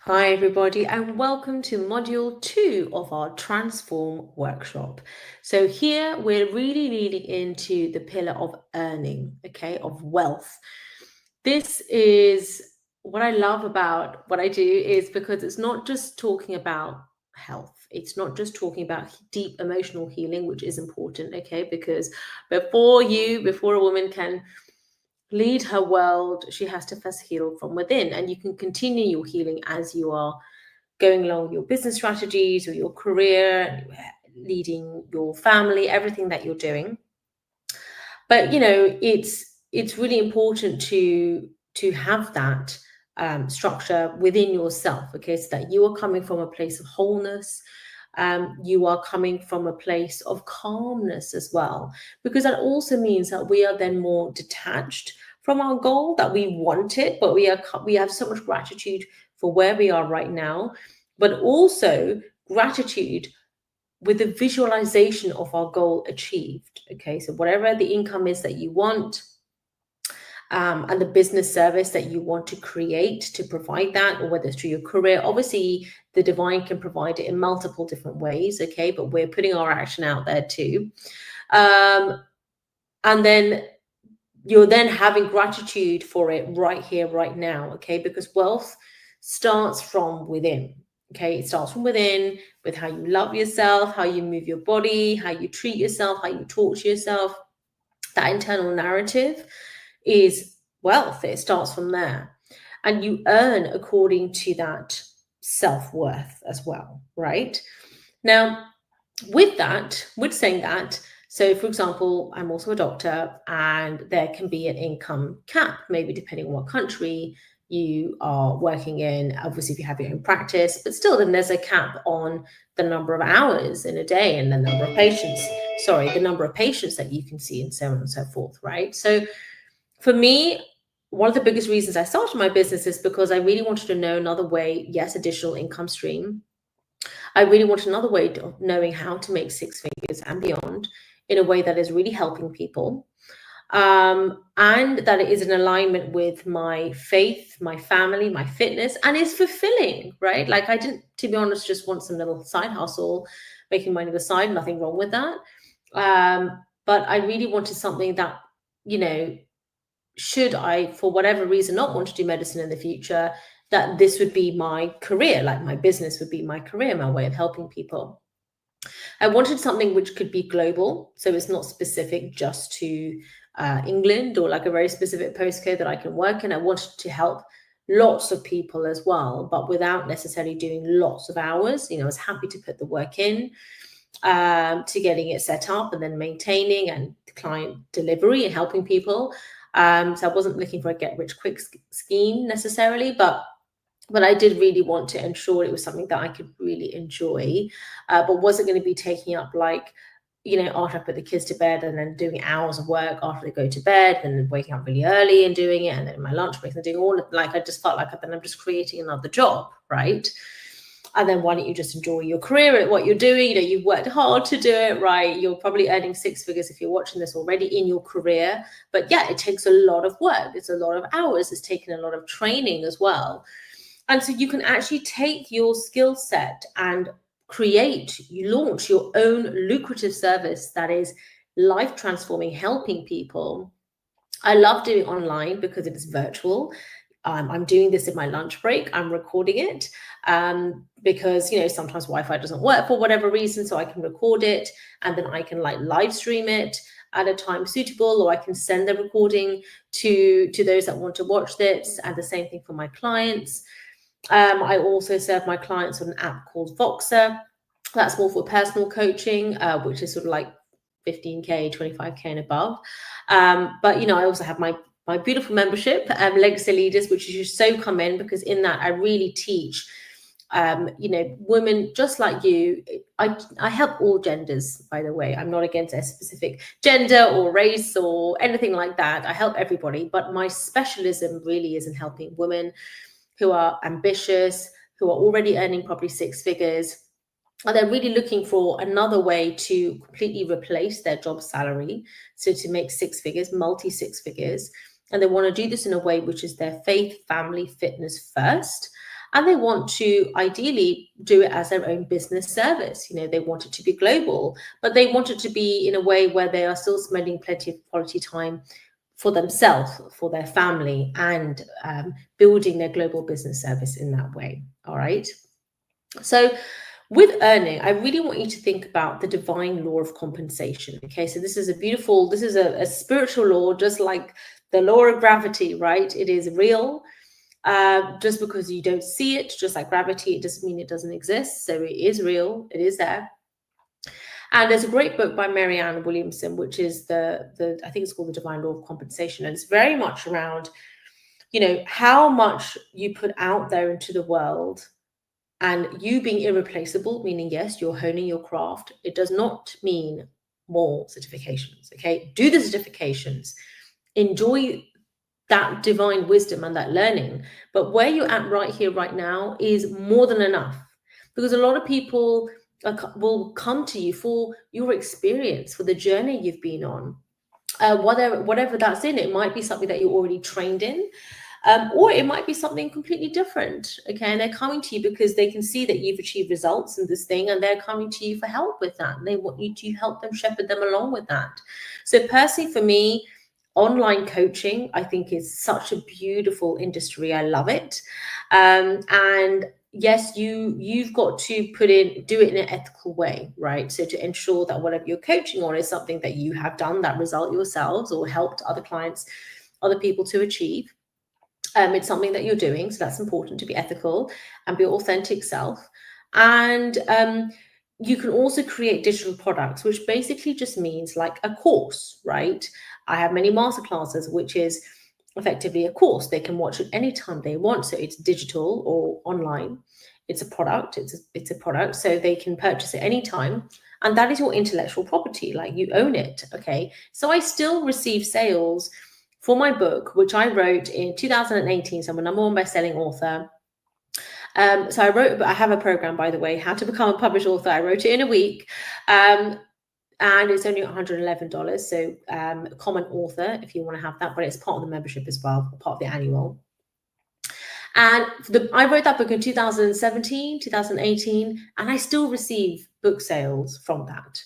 Hi everybody and welcome to module 2 of our Transform workshop. So here we're really leaning into the pillar of earning, okay, of wealth. This is what I love about what I do is because it's not just talking about health. It's not just talking about deep emotional healing, which is important, okay, because before a woman can lead her world, she has to first heal from within. And you can continue your healing as you are going along with your business strategies or your career, leading your family, everything that you're doing. But it's really important to have that structure within yourself, okay, so that you are coming from a place of wholeness. You are coming from a place of calmness as well, because that also means that we are then more detached from our goal, that we want it, but we have so much gratitude for where we are right now, but also gratitude with the visualization of our goal achieved. Okay, so whatever the income is that you want, and the business service that you want to create to provide that, or whether it's through your career. Obviously, the divine can provide it in multiple different ways, okay, but we're putting our action out there too. And then you're then having gratitude for it right here, right now, okay, because wealth starts from within. Okay, it starts from within with how you love yourself, how you move your body, how you treat yourself, how you talk to yourself. That internal narrative is wealth. It starts from there. And you earn according to that self-worth as well, right? Now, with saying that, so for example, I'm also a doctor and there can be an income cap, maybe depending on what country you are working in, obviously if you have your own practice, but still then there's a cap on the number of hours in a day and the number of patients that you can see and so on and so forth, right? So for me, one of the biggest reasons I started my business is because I really wanted to know another way, yes, additional income stream. I really wanted another way of knowing how to make six figures and beyond in a way that is really helping people, and that it is in alignment with my faith, my family, my fitness, and is fulfilling, right? Like I didn't, to be honest, just want some little side hustle, making money on the side, nothing wrong with that. But I really wanted something that, should I, for whatever reason, not want to do medicine in the future, that this would be my career, like my business would be my career, my way of helping people. I wanted something which could be global, so it's not specific just to England or like a very specific postcode that I can work in. I wanted to help lots of people as well, but without necessarily doing lots of hours. I was happy to put the work in, to getting it set up and then maintaining and client delivery and helping people. So I wasn't looking for a get rich quick scheme necessarily, but I did really want to ensure it was something that I could really enjoy, but wasn't going to be taking up after I put the kids to bed and then doing hours of work after they go to bed and then waking up really early and doing it and then my lunch break and doing all of, I just felt like then I'm just creating another job, right? And then why don't you just enjoy your career at what you're doing? You've worked hard to do it, right? You're probably earning six figures if you're watching this already in your career. But yeah, it takes a lot of work. It's a lot of hours. It's taken a lot of training as well. And so you can actually take your skill set and launch your own lucrative service that is life transforming, helping people. I love doing online because it is virtual. I'm doing this in my lunch break. I'm recording it because, sometimes Wi-Fi doesn't work for whatever reason. So I can record it and then I can live stream it at a time suitable, or I can send the recording to those that want to watch this, and the same thing for my clients. I also serve my clients on an app called Voxer. That's more for personal coaching, which is sort of like 15K, 25K and above. But, I also have my beautiful membership, Legacy Leaders, which you should so come in, because in that I really teach, women just like you. I help all genders, by the way. I'm not against a specific gender or race or anything like that. I help everybody, but my specialism really is in helping women who are ambitious, who are already earning probably six figures, and they're really looking for another way to completely replace their job salary. So to make six figures, multi six figures. And they want to do this in a way which is their faith, family, fitness first. and they want to ideally do it as their own business service. They want it to be global, but they want it to be in a way where they are still spending plenty of quality time for themselves, for their family, and building their global business service in that way. All right. So with earning, I really want you to think about the divine law of compensation. Okay, so this is a spiritual law, just like the law of gravity, right? It is real. Just because you don't see it, just like gravity, it doesn't mean it doesn't exist. So it is real, it is there. And there's a great book by Marianne Williamson, which is I think it's called The Divine Law of Compensation. And it's very much around, how much you put out there into the world, and you being irreplaceable, meaning, yes, you're honing your craft. It does not mean more certifications, okay? Do the certifications. Enjoy that divine wisdom and that learning. But where you're at right here, right now is more than enough. Because a lot of people will come to you for your experience, for the journey you've been on. Whatever that's in, it might be something that you're already trained in. Or it might be something completely different, okay? And they're coming to you because they can see that you've achieved results in this thing, and they're coming to you for help with that. And they want you to help them, shepherd them along with that. So personally, for me, online coaching, I think, is such a beautiful industry. I love it. And yes, you've got to do it in an ethical way, right? So to ensure that whatever you're coaching on is something that you have done that result yourselves or helped other clients, other people to achieve. It's something that you're doing, so that's important, to be ethical and be your authentic self. And you can also create digital products, which basically just means like a course, right? I have many masterclasses, which is effectively a course. They can watch it anytime they want. So it's digital or online. It's a product. It's a product. So they can purchase it anytime. And that is your intellectual property. Like, you own it. Okay. So I still receive sales for my book, which I wrote in 2018. So I'm a #1 best-selling author. So I have a program, by the way, How to Become a Published Author. I wrote it in a week. And it's only $111. So common author, if you want to have that, but it's part of the membership as well, part of the annual. And I wrote that book in 2017, 2018, and I still receive book sales from that.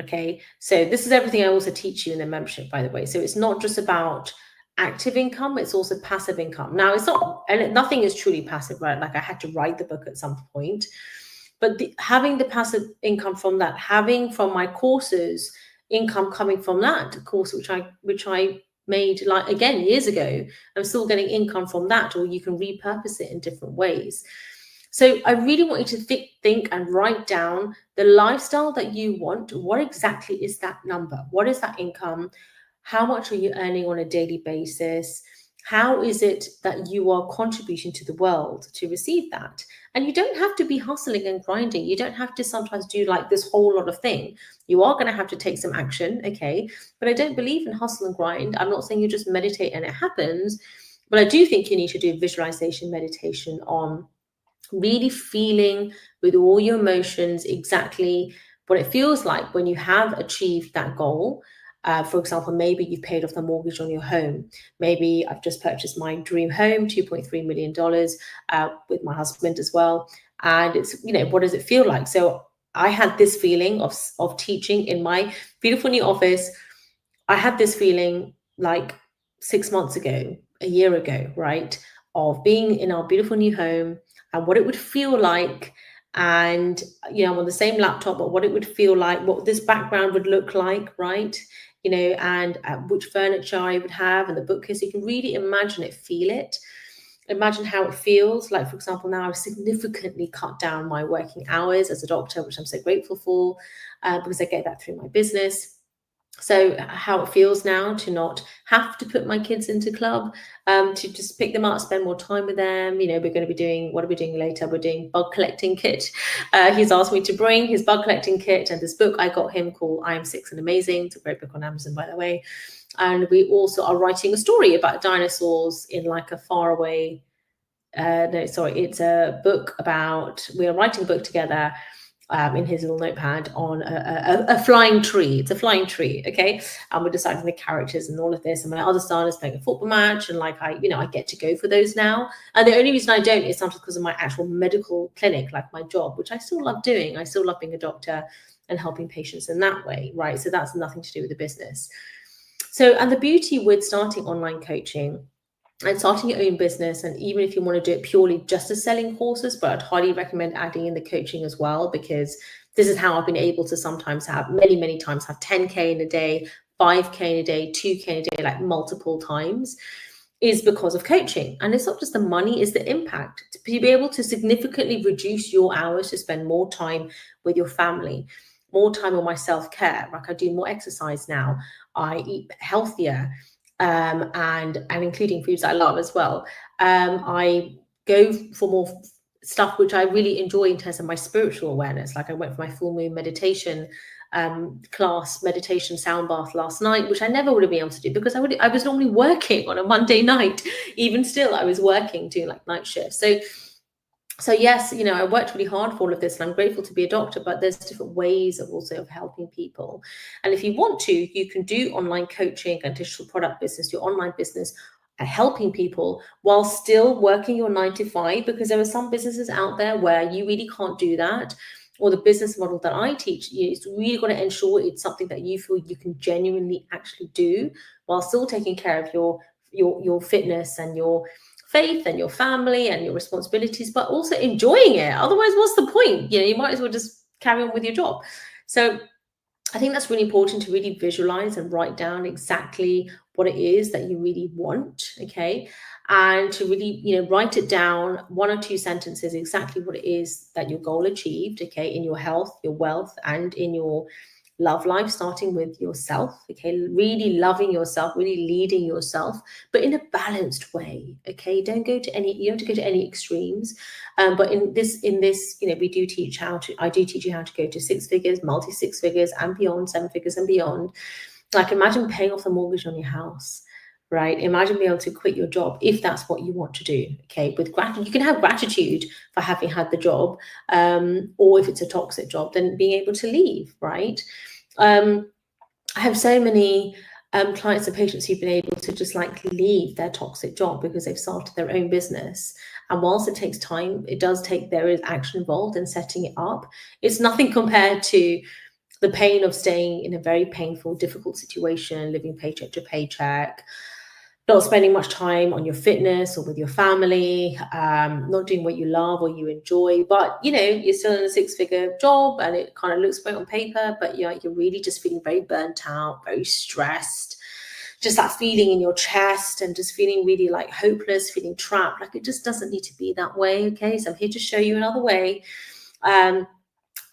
Okay, so this is everything I also teach you in the membership, by the way. So it's not just about active income, it's also passive income. Now, it's not, and nothing is truly passive, right? Like, I had to write the book at some point, but having the passive income from that, having from my courses income coming from that course, which I made, like, again, years ago, I'm still getting income from that, or you can repurpose it in different ways. So I really want you to think and write down the lifestyle that you want. What exactly is that number? What is that income? How much are you earning on a daily basis? How is it that you are contributing to the world to receive that? And you don't have to be hustling and grinding. You don't have to sometimes do like this whole lot of thing. You are going to have to take some action, okay? But I don't believe in hustle and grind. I'm not saying you just meditate and it happens, but I do think you need to do visualization meditation on really feeling with all your emotions exactly what it feels like when you have achieved that goal. For example, maybe you've paid off the mortgage on your home. Maybe I've just purchased my dream home, $2.3 million, with my husband as well. And it's, what does it feel like? So I had this feeling of teaching in my beautiful new office. I had this feeling like 6 months ago, a year ago, right? Of being in our beautiful new home and what it would feel like. And, I'm on the same laptop, but what it would feel like, what this background would look like, right? And which furniture I would have and the bookcase. You can really imagine it, feel it. Imagine how it feels. Like, for example, now I've significantly cut down my working hours as a doctor, which I'm so grateful for, because I get that through my business. So how it feels now to not have to put my kids into club, to just pick them up, spend more time with them. We're going to be doing, what are we doing later? We're doing bug collecting kit. He's asked me to bring his bug collecting kit and this book I got him called I Am Six and Amazing. It's a great book on Amazon, by the way. And we also are writing a story about dinosaurs in like a faraway, it's a book about, we are writing a book together in his little notepad on a flying tree. It's a flying tree, okay? And we're deciding the characters and all of this. And my other son is playing a football match, and like I get to go for those now. And the only reason I don't is sometimes because of my actual medical clinic, like my job, which I still love doing. I still love being a doctor and helping patients in that way, right? So that's nothing to do with the business. So, and the beauty with starting online coaching and starting your own business, and even if you want to do it purely just as selling courses, but I'd highly recommend adding in the coaching as well, because this is how I've been able to sometimes have many times have 10K in a day, 5K in a day, 2K in a day, like multiple times, is because of coaching. And it's not just the money, it's the impact. To be able to significantly reduce your hours to spend more time with your family, more time on my self-care. Like I do more exercise now, I eat healthier, and including foods I love as well. I go for more stuff which I really enjoy in terms of my spiritual awareness. Like I went for my full moon meditation class, meditation sound bath last night, which I never would have been able to do because I was normally working on a Monday night. Even still, I was working, doing like night shifts. So yes, I worked really hard for all of this, and I'm grateful to be a doctor, but there's different ways of helping people. And if you want to, you can do online coaching and digital product business, your online business, helping people while still working your 9 to 5, because there are some businesses out there where you really can't do that. Or the business model that I teach, it's really got to ensure it's something that you feel you can genuinely actually do while still taking care of your fitness and your faith and your family and your responsibilities, but also enjoying it. Otherwise, what's the point? You might as well just carry on with your job. So I think that's really important to really visualize and write down exactly what it is that you really want, okay? And to really, write it down, 1 or 2 sentences, exactly what it is that your goal achieved, okay, in your health, your wealth, and in your love life, starting with yourself, okay, really loving yourself, really leading yourself, but in a balanced way, okay? You don't have to go to any extremes, but in this, I do teach you how to go to 6 figures, multi 6 figures, and beyond, 7 figures and beyond. Like imagine paying off the mortgage on your house, right? Imagine being able to quit your job if that's what you want to do, okay? With gratitude, you can have gratitude for having had the job, or if it's a toxic job, then being able to leave, right? I have so many clients and patients who've been able to just like leave their toxic job because they've started their own business. And whilst it takes time, there is action involved in setting it up. It's nothing compared to the pain of staying in a very painful, difficult situation, living paycheck to paycheck, not spending much time on your fitness or with your family, not doing what you love or you enjoy, but you're still in a 6-figure job and it kind of looks great on paper, but you're really just feeling very burnt out, very stressed, just that feeling in your chest and just feeling really like hopeless, feeling trapped. Like it just doesn't need to be that way, okay? So I'm here to show you another way.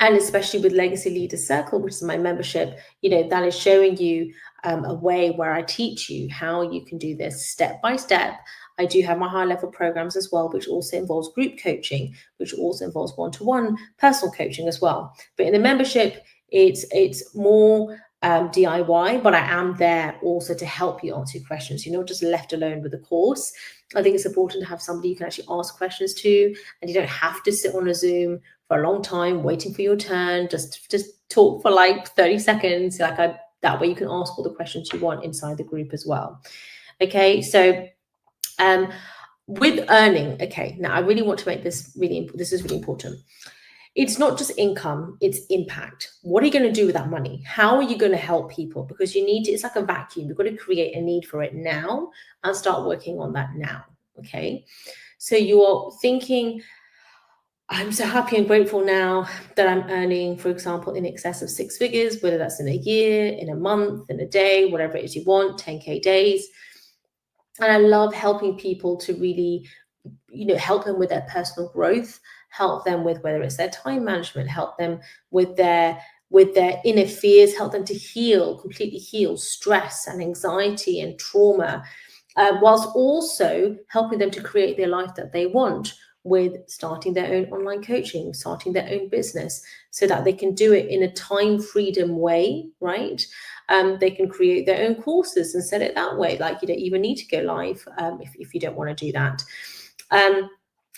And especially with Legacy Leaders Circle, which is my membership, that is showing you a way where I teach you how you can do this step by step. I do have my high level programs as well, which also involves group coaching, which also involves one-to-one personal coaching as well. But in the membership, it's more DIY, but I am there also to help you answer questions. You're not just left alone with the course. I think it's important to have somebody you can actually ask questions to, and you don't have to sit on a Zoom for a long time waiting for your turn. Just talk for like 30 seconds. That way you can ask all the questions you want inside the group as well. Okay, so with earning, okay, now I really want to make this this is really important. It's not just income, it's impact. What are you going to do with that money? How are you going to help people? Because it's like a vacuum. You've got to create a need for it now and start working on that now, okay? So you're thinking, I'm so happy and grateful now that I'm earning, for example, in excess of 6 figures, whether that's in a year, in a month, in a day, whatever it is you want, 10K days. And I love helping people to really, help them with their personal growth, help them with whether it's their time management, help them with their inner fears, help them to completely heal stress and anxiety and trauma, whilst also helping them to create their life that they want, with starting their own online coaching, starting their own business, so that they can do it in a time freedom way, right? They can create their own courses and set it that way. Like you don't even need to go live if you don't want to do that.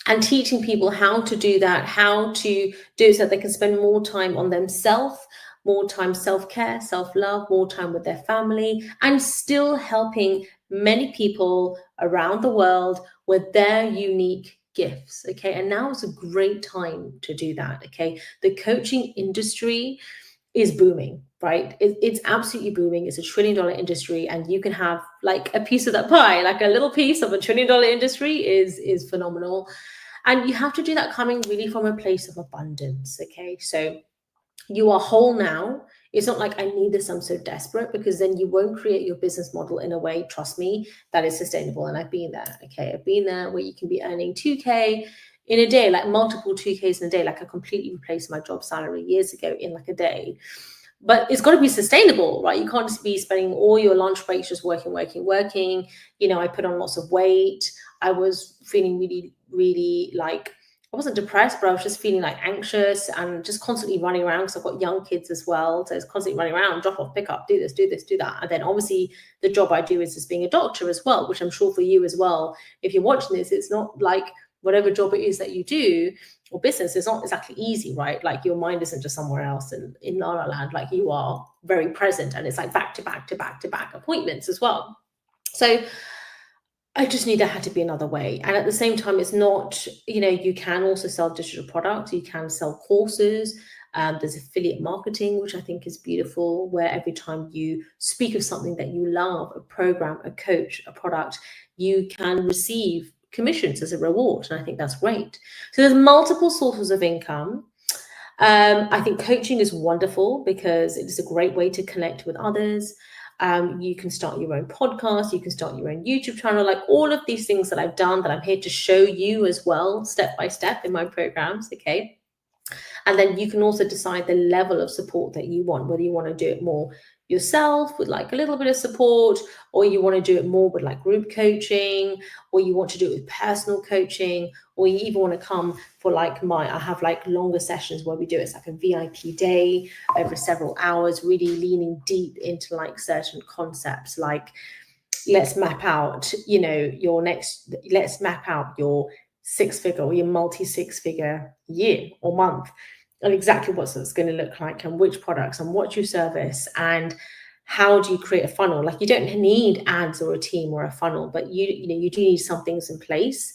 and teaching people how to do that, how to do it so that they can spend more time on themselves, more time self-care, self-love, more time with their family, and still helping many people around the world with their unique gifts. Okay, and now is a great time to do that. Okay, the coaching industry is booming, right? It's absolutely booming. It's $1 trillion industry, and you can have like a piece of that pie, like a little piece of $1 trillion industry is phenomenal. And you have to do that coming really from a place of abundance. Okay, so you are whole now. It's not like I need this, I'm so desperate, because then you won't create your business model in a way, trust me, that is sustainable. And I've been there. Okay, I've been there where you can be earning 2K in a day, like multiple 2Ks in a day. Like I completely replaced my job salary years ago in like a day. But it's got to be sustainable, right? You can't just be spending all your lunch breaks just working. You know, I put on lots of weight. I was feeling really like, I wasn't depressed, but I was just feeling like anxious and just constantly running around because I've got young kids as well. So it's constantly running around, drop off, pick up, do this, do that. And then obviously the job I do is just being a doctor as well, which I'm sure for you as well. If you're watching this, it's not like whatever job it is that you do or business, it's not exactly easy, right? Like your mind isn't just somewhere else and in La La Land, like you are very present, and it's like back to back appointments as well. So I just knew there had to be another way. And at the same time, it's not, you know, you can also sell digital products, you can sell courses. There's affiliate marketing, which I think is beautiful, where every time you speak of something that you love, a program, a coach, a product, you can receive commissions as a reward. And I think that's great. So there's multiple sources of income. I think coaching is wonderful because it is a great way to connect with others. You can start your own podcast, you can start your own YouTube channel, like all of these things that I've done that I'm here to show you as well, step by step in my programs, okay? And then you can also decide the level of support that you want, whether you want to do it more yourself with like a little bit of support, or you want to do it more with like group coaching, or you want to do it with personal coaching, or you even want to come for like I have like longer sessions where we do it's like a VIP day over several hours, really leaning deep into like certain concepts, like let's map out, you know, let's map out your 6-figure or your multi-6-figure year or month, and exactly what it's going to look like, and which products and what you service, and how do you create a funnel. Like you don't need ads or a team or a funnel, but you know you do need some things in place,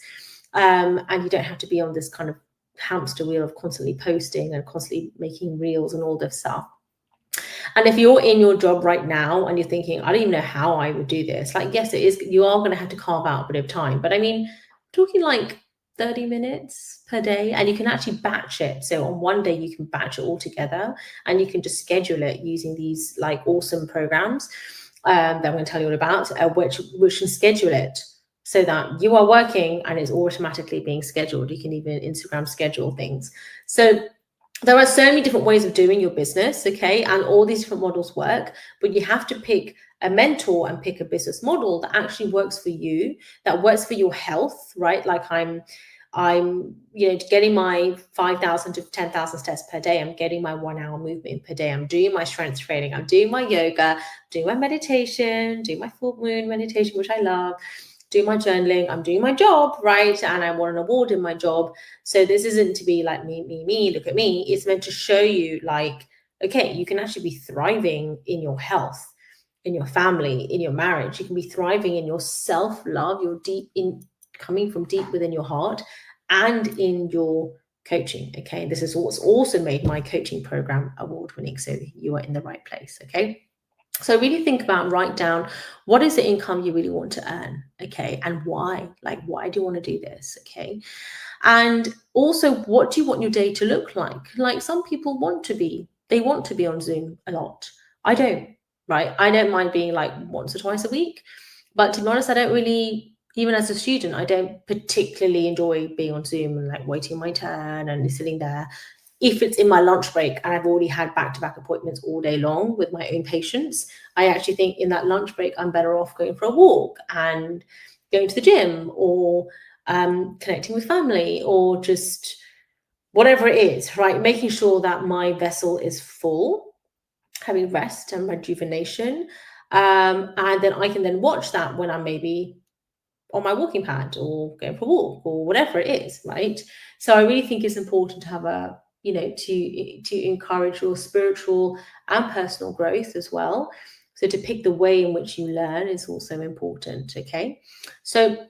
and you don't have to be on this kind of hamster wheel of constantly posting and constantly making reels and all this stuff. And if you're in your job right now and you're thinking, I don't even know how I would do this, like, yes, it is, you are going to have to carve out a bit of time. But I mean, talking like 30 minutes per day, and you can actually batch it. So on one day, you can batch it all together, and you can just schedule it using these like awesome programs that I'm going to tell you all about, which can schedule it so that you are working and it's automatically being scheduled. You can even Instagram schedule things. So there are so many different ways of doing your business, okay? And all these different models work, but you have to pick a mentor and pick a business model that actually works for you, that works for your health, right? Like I'm you know, getting my 5,000 to 10,000 steps per day. I'm getting my 1 hour movement per day. I'm doing my strength training. I'm doing my yoga, doing my meditation, doing my full moon meditation, which I love, doing my journaling. I'm doing my job, right? And I want an award in my job. So this isn't to be like me, look at me. It's meant to show you like, okay, you can actually be thriving in your health, in your family, in your marriage. You can be thriving in your self-love, your coming from deep within your heart, and in your coaching, okay? This is what's also made my coaching program award-winning, so you are in the right place, okay? So really think about, write down, what is the income you really want to earn, okay? And why? Like, why do you want to do this, okay? And also, what do you want your day to look like? Like some people they want to be on Zoom a lot. I don't, right? I don't mind being like once or twice a week. But to be honest, I don't really, even as a student, I don't particularly enjoy being on Zoom and like waiting my turn and sitting there. If it's in my lunch break and I've already had back-to-back appointments all day long with my own patients, I actually think in that lunch break, I'm better off going for a walk and going to the gym, or connecting with family, or just whatever it is, right? Making sure that my vessel is full, having rest and rejuvenation. And then I can then watch that when I'm maybe on my walking pad or going for a walk or whatever it is, right? So I really think it's important to have a, to encourage your spiritual and personal growth as well. So to pick the way in which you learn is also important, okay? So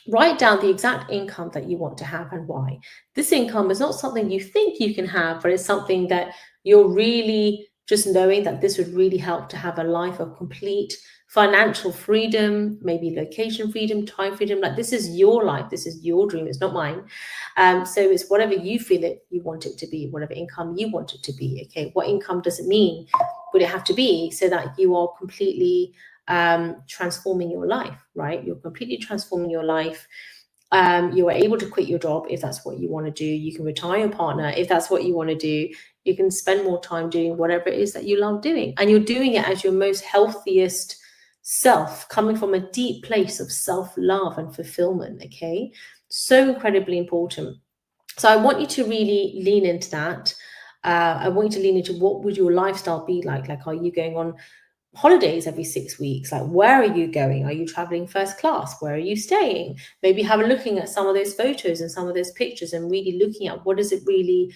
write down the exact income that you want to have and why. This income is not something you think you can have, but it's something that you're really just knowing that this would really help to have a life of complete financial freedom, maybe location freedom, time freedom. Like, this is your life, this is your dream, it's not mine. So it's whatever you feel it, you want it to be, whatever income you want it to be. Okay, what income does it mean? Would it have to be so that you are completely transforming your life, right? You're completely transforming your life. You are able to quit your job if that's what you want to do. You can retire your partner if that's what you want to do. You can spend more time doing whatever it is that you love doing, and you're doing it as your most healthiest self, coming from a deep place of self-love and fulfillment. Okay, so incredibly important. So I want you to really lean into that. I want you to lean into, what would your lifestyle be like? Like, are you going on holidays every 6 weeks? Like, where are you going? Are you traveling first class? Where are you staying? Maybe have a looking at some of those photos and some of those pictures and really looking at what does it really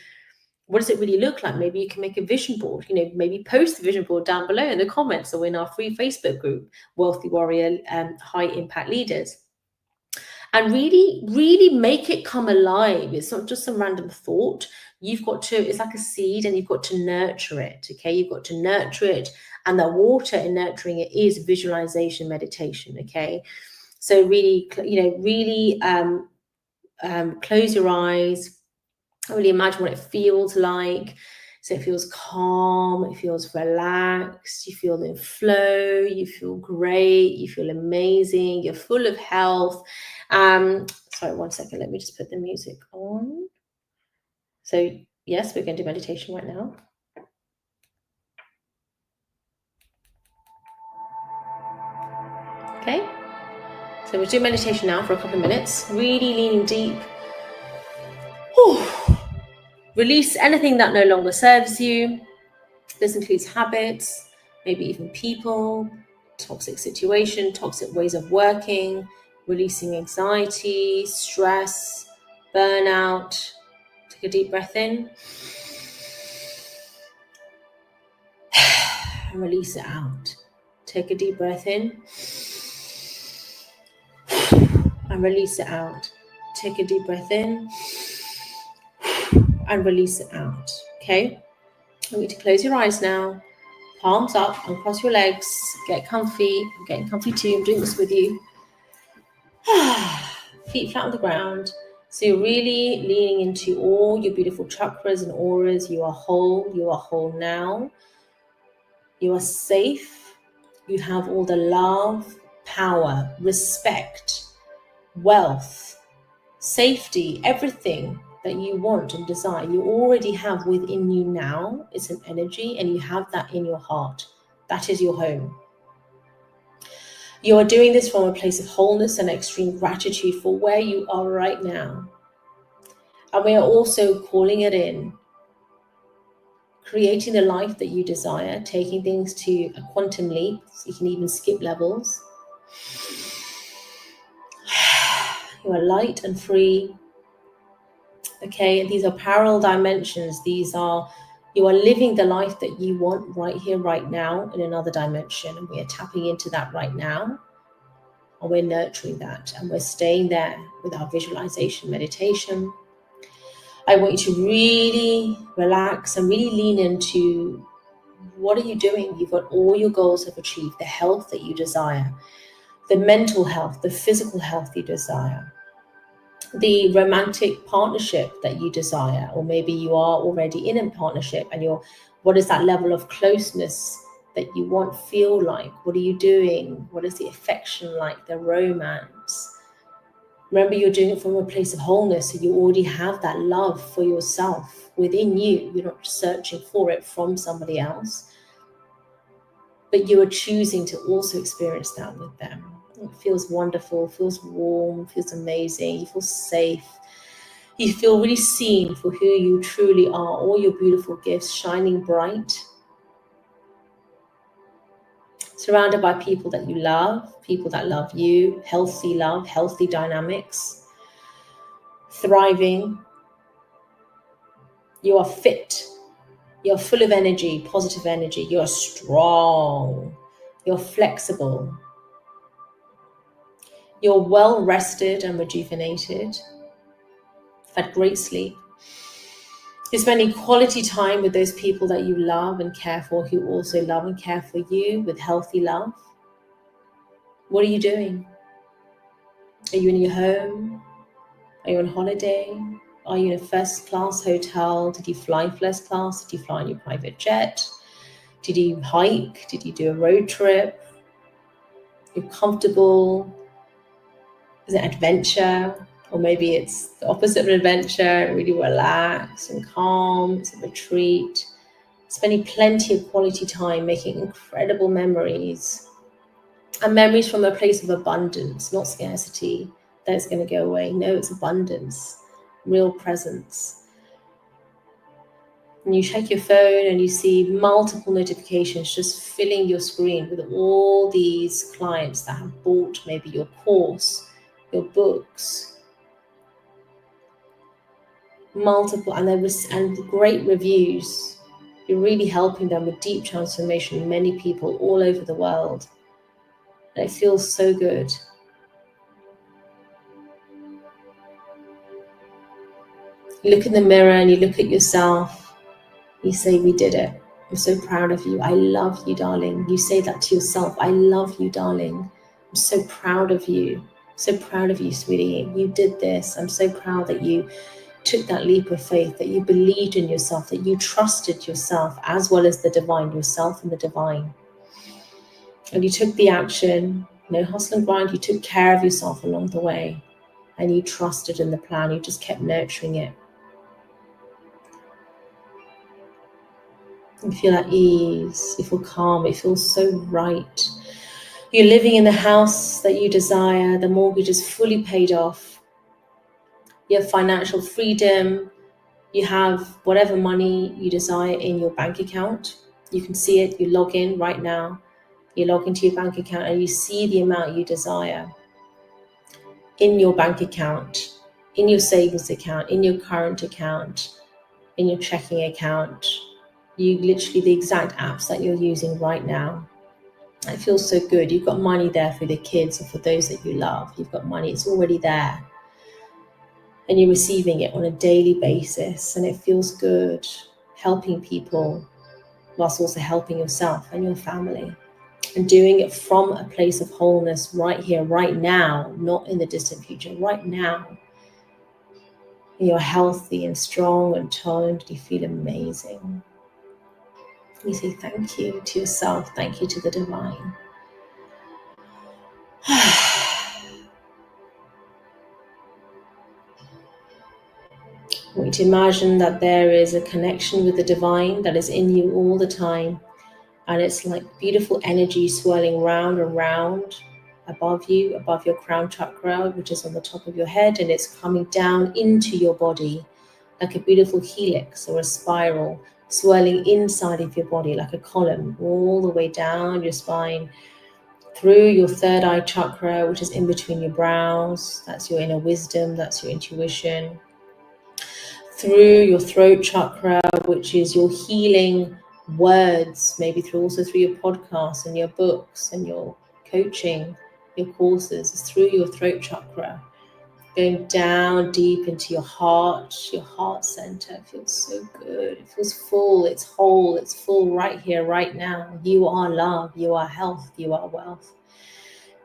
look like? Maybe you can make a vision board, maybe post the vision board down below in the comments or in our free Facebook group, Wealthy Warrior High Impact Leaders. And really, really make it come alive. It's not just some random thought. You've got to, it's like a seed, and you've got to nurture it, okay? You've got to nurture it. And the water in nurturing it is visualization, meditation, okay? So really, really close your eyes. Really imagine what it feels like. So it feels calm, it feels relaxed, you feel in flow, you feel great, you feel amazing, you're full of health. Sorry, 1 second, let me just put the music on. So yes, we're going to do meditation right now. Okay, so we'll do meditation now for a couple of minutes, really leaning deep. Whew. Release anything that no longer serves you. This includes habits, maybe even people, toxic situation, toxic ways of working, releasing anxiety, stress, burnout. Take a deep breath in and release it out. Take a deep breath in and release it out. Take a deep breath in and release it out. Okay? I want you to close your eyes now. Palms up and cross your legs. Get comfy. I'm getting comfy too. I'm doing this with you. Feet flat on the ground. So you're really leaning into all your beautiful chakras and auras. You are whole. You are whole now. You are safe. You have all the love, power, respect, wealth, safety, everything that you want and desire. You already have within you now. It's an energy, and you have that in your heart. That is your home. You are doing this from a place of wholeness and extreme gratitude for where you are right now. And we are also calling it in, creating the life that you desire, taking things to a quantum leap. So you can even skip levels. You are light and free. Okay, and these are parallel dimensions. You are living the life that you want right here, right now, in another dimension. And we are tapping into that right now. And we're nurturing that. And we're staying there with our visualization meditation. I want you to really relax and really lean into, what are you doing? You've got all your goals have achieved, the health that you desire, the mental health, the physical health you desire, the romantic partnership that you desire, or maybe you are already in a partnership and what is that level of closeness that you want feel like? What are you doing? What is the affection like, the romance? Remember, you're doing it from a place of wholeness, so you already have that love for yourself within you. You're not searching for it from somebody else, but you are choosing to also experience that with them. It feels wonderful, feels warm, feels amazing. You feel safe. You feel really seen for who you truly are, all your beautiful gifts shining bright. So surrounded by people that you love, people that love you, love, healthy dynamics, thriving. You are fit. You're full of energy, positive energy. You're strong. You're flexible. You're well rested and rejuvenated. You've had great sleep. You're spending quality time with those people that you love and care for, who also love and care for you with healthy love. What are you doing? Are you in your home? Are you on holiday? Are you in a first class hotel? Did you fly first class? Did you fly in your private jet? Did you hike? Did you do a road trip? You're comfortable? Is it adventure? Or maybe it's the opposite of an adventure, really relaxed and calm. It's a retreat. Spending plenty of quality time making incredible memories. And memories from a place of abundance, not scarcity. That it's going to go away. No, it's abundance, real presence. And you check your phone and you see multiple notifications just filling your screen with all these clients that have bought maybe your course, your books, multiple, and great reviews. You're really helping them with deep transformation, many people all over the world. And it feels so good. You look in the mirror and you look at yourself. You say, we did it. I'm so proud of you. I love you, darling. You say that to yourself. I love you, darling. I'm so proud of you. So proud of you, sweetie. You did this. I'm so proud that you took that leap of faith, that you believed in yourself, that you trusted yourself as well as the divine, yourself and the divine. And you took the action, no hustle and grind. You took care of yourself along the way and you trusted in the plan. You just kept nurturing it. You feel at ease, you feel calm, it feels so right. You're living in the house that you desire, the mortgage is fully paid off. You have financial freedom, you have whatever money you desire in your bank account. You can see it, you log in right now, you log into your bank account and you see the amount you desire in your bank account, in your savings account, in your current account, in your checking account. You literally the exact apps that you're using right now. It feels so good. You've got money there for the kids or for those that you love. You've got money, it's already there. And you're receiving it on a daily basis and it feels good, helping people whilst also helping yourself and your family. And doing it from a place of wholeness right here, right now, not in the distant future, right now. You're healthy and strong and toned. You feel amazing. You say thank you to yourself, thank you to the divine. I want you to imagine that there is a connection with the divine that is in you all the time. And it's like beautiful energy swirling round and round above you, above your crown chakra, which is on the top of your head. And it's coming down into your body like a beautiful helix or a spiral, swirling inside of your body like a column, all the way down your spine, through your third eye chakra, which is in between your brows. That's your inner wisdom, that's your intuition. Through your throat chakra, which is your healing words, maybe also through your podcasts and your books and your coaching, your courses. It's through your throat chakra, going down deep into your heart center. It feels so good. It feels full, it's whole, it's full right here, right now. You are love, you are health, you are wealth.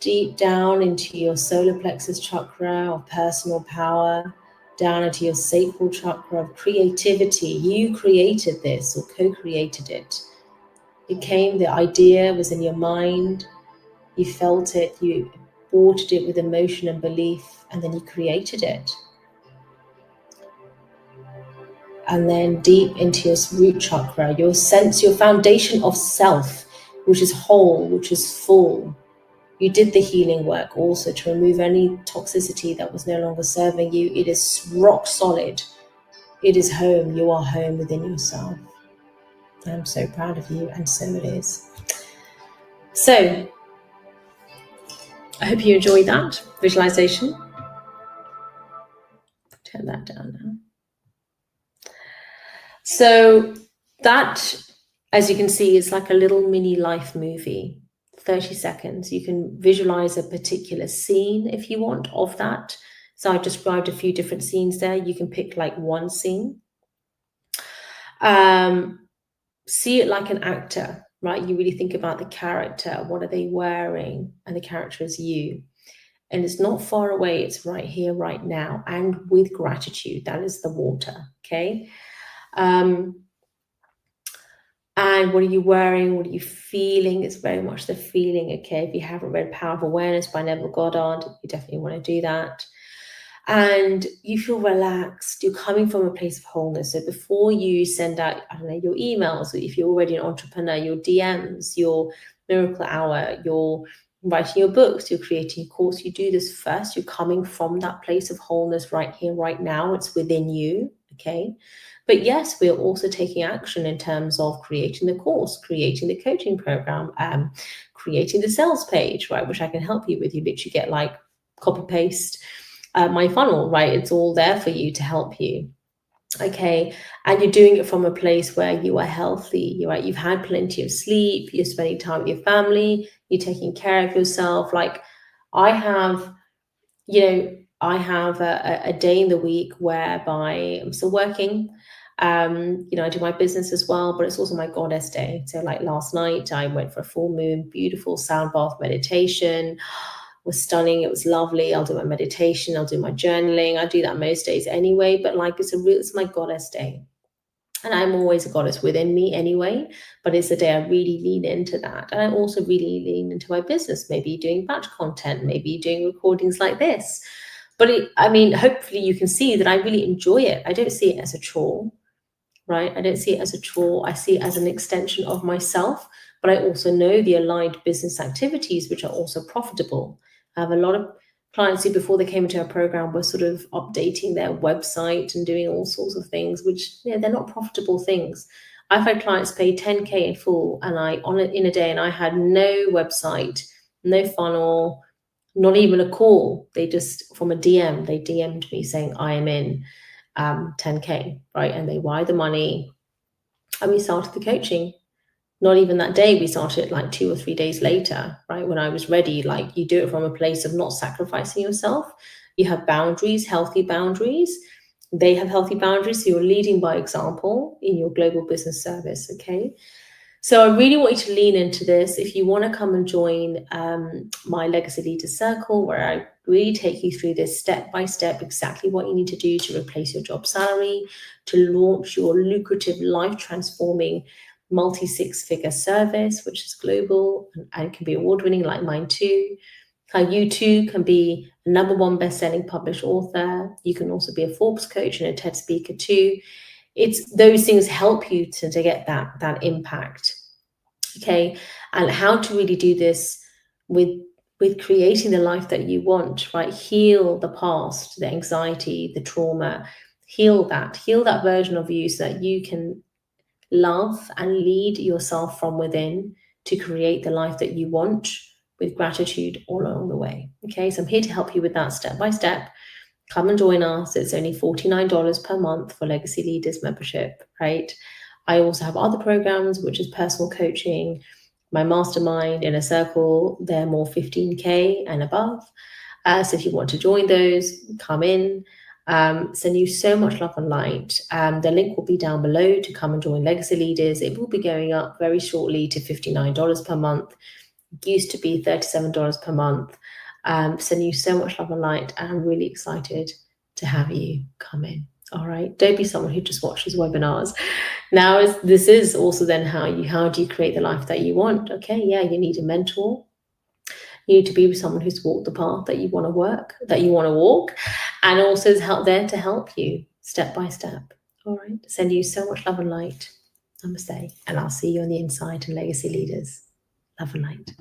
Deep down into your solar plexus chakra of personal power, down into your sacral chakra of creativity. You created this or co-created it. The idea was in your mind, you felt it, you watered it with emotion and belief, and then you created it. And then deep into your root chakra, your foundation of self, which is whole, which is full. You did the healing work also to remove any toxicity that was no longer serving you. It is rock solid. It is home. You are home within yourself. I'm so proud of you, and so it is. So I hope you enjoyed that visualization. Turn that down now. So that, as you can see, is like a little mini life movie, 30 seconds. You can visualize a particular scene if you want of that. So I described a few different scenes there. You can pick like one scene. See it like an actor, right? You really think about the character. What are they wearing? And the character is you. And it's not far away. It's right here, right now. And with gratitude. That is the water, okay? And what are you wearing? What are you feeling? It's very much the feeling, okay? If you haven't read Power of Awareness by Neville Goddard, you definitely want to do that. And you feel relaxed. You're coming from a place of wholeness. So before you send out, I don't know, your emails, or if you're already an entrepreneur, your DMs, your miracle hour, you're writing your books, you're creating a course, you do this first. You're coming from that place of wholeness right here, right now. It's within you, okay? But yes, we're also taking action in terms of creating the course, creating the coaching program, creating the sales page, right, which I can help you with. You literally get like copy paste my funnel, right? It's all there for you to help you. Okay. And you're doing it from a place where you are healthy, right? You've had plenty of sleep, you're spending time with your family, you're taking care of yourself. Like I have, a day in the week whereby I'm still working. I do my business as well, but it's also my goddess day. So like last night I went for a full moon, beautiful sound bath meditation. Was stunning. It was lovely. I'll do my meditation. I'll do my journaling. I do that most days anyway, but like it's my goddess day. And I'm always a goddess within me anyway, but it's a day I really lean into that. And I also really lean into my business, maybe doing batch content, maybe doing recordings like this. But hopefully you can see that I really enjoy it. I don't see it as a chore, right? I don't see it as a chore. I see it as an extension of myself, but I also know the aligned business activities, which are also profitable. I have a lot of clients who, before they came into our program, were sort of updating their website and doing all sorts of things, which they're not profitable things. I've had clients pay 10K in full, and in a day, and I had no website, no funnel, not even a call. They just, from a DM, they DM'd me saying, I am in 10K, right? And they wired the money, and we started the coaching. Not even that day, we started like 2 or 3 days later, right? When I was ready. Like, you do it from a place of not sacrificing yourself. You have boundaries, healthy boundaries. They have healthy boundaries. So you're leading by example in your global business service, okay? So I really want you to lean into this. If you want to come and join my Legacy Leaders Circle, where I really take you through this step by step, exactly what you need to do to replace your job salary, to launch your lucrative, life transforming multi-6-figure service, which is global and can be award-winning like mine too. How you too can be a #1 best-selling published author. You can also be a Forbes coach and a TED speaker too. It's those things help you to get that impact, okay? And how to really do this with creating the life that you want, right? Heal the past, the anxiety, the trauma, heal that version of you so that you can love and lead yourself from within to create the life that you want with gratitude all along the way, okay? So I'm here to help you with that step by step. Come and join us. It's only $49 per month for Legacy Leaders membership, right? I also have other programs, which is personal coaching, my mastermind, Inner Circle. They're more 15K and above. So if you want to join those, come in. Send you so much love and light. The link will be down below to come and join Legacy Leaders. It will be going up very shortly to $59 per month. It used to be $37 per month. Sending you so much love and light, and I'm really excited to have you come in. All right, don't be someone who just watches webinars. Now, this is also then how do you create the life that you want? Okay, yeah, you need a mentor. You need to be with someone who's walked the path that you want to walk, and also is there to help you step by step. All right, send you so much love and light. Namaste, and I'll see you on the inside in Legacy Leaders. Love and light.